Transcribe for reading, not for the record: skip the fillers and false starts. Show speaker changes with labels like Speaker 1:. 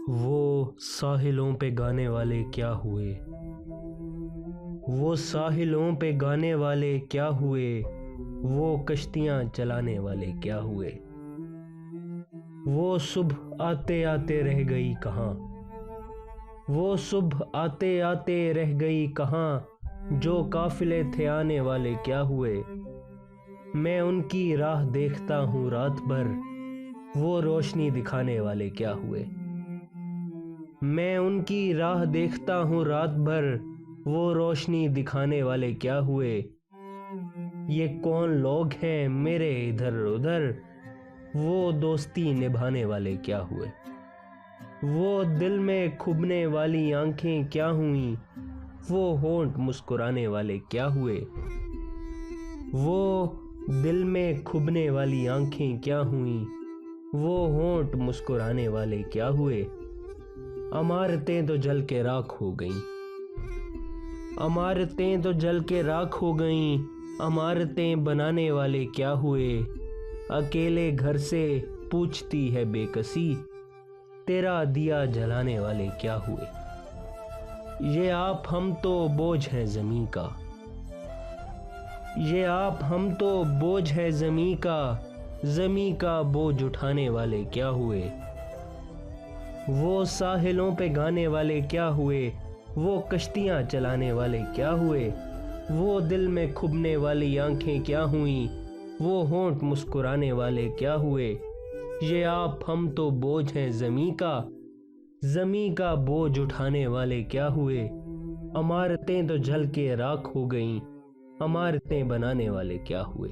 Speaker 1: वो साहिलों पे गाने वाले क्या हुए, वो साहिलों पे गाने वाले क्या हुए, वो कश्तियाँ चलाने वाले क्या हुए। वो सुबह आते आते रह गई कहाँ, वो सुबह आते आते रह गई कहाँ, जो काफिले थे आने वाले क्या हुए। मैं उनकी राह देखता हूँ रात भर, वो रोशनी दिखाने वाले क्या हुए। मैं उनकी राह देखता हूँ रात भर, वो रोशनी दिखाने वाले क्या हुए। ये कौन लोग हैं मेरे इधर उधर, वो दोस्ती निभाने वाले क्या हुए। वो दिल में खुबने वाली आंखें क्या हुई, वो होंठ मुस्कुराने वाले क्या हुए। वो दिल में खुबने वाली आंखें क्या हुई, वो होंठ मुस्कुराने वाले क्या हुए। अमारतें तो जल के राख हो गईं, अमारतें तो जल के राख हो गईं, अमारतें बनाने वाले क्या हुए। अकेले घर से पूछती है बेकसी, तेरा दिया जलाने वाले क्या हुए। ये आप हम तो बोझ हैं ज़मीं का, ये आप हम तो बोझ है ज़मीं का, ज़मीं का बोझ उठाने वाले क्या हुए। वो साहिलों पे गाने वाले क्या हुए, वो कश्तियाँ चलाने वाले क्या हुए। वो दिल में खुबने वाली आंखें क्या हुई, वो होंठ मुस्कुराने वाले क्या हुए। ये आप हम तो बोझ हैं ज़मीं का, ज़मीं का बोझ उठाने वाले क्या हुए। अमारतें तो जल के राख हो गईं, अमारतें बनाने वाले क्या हुए।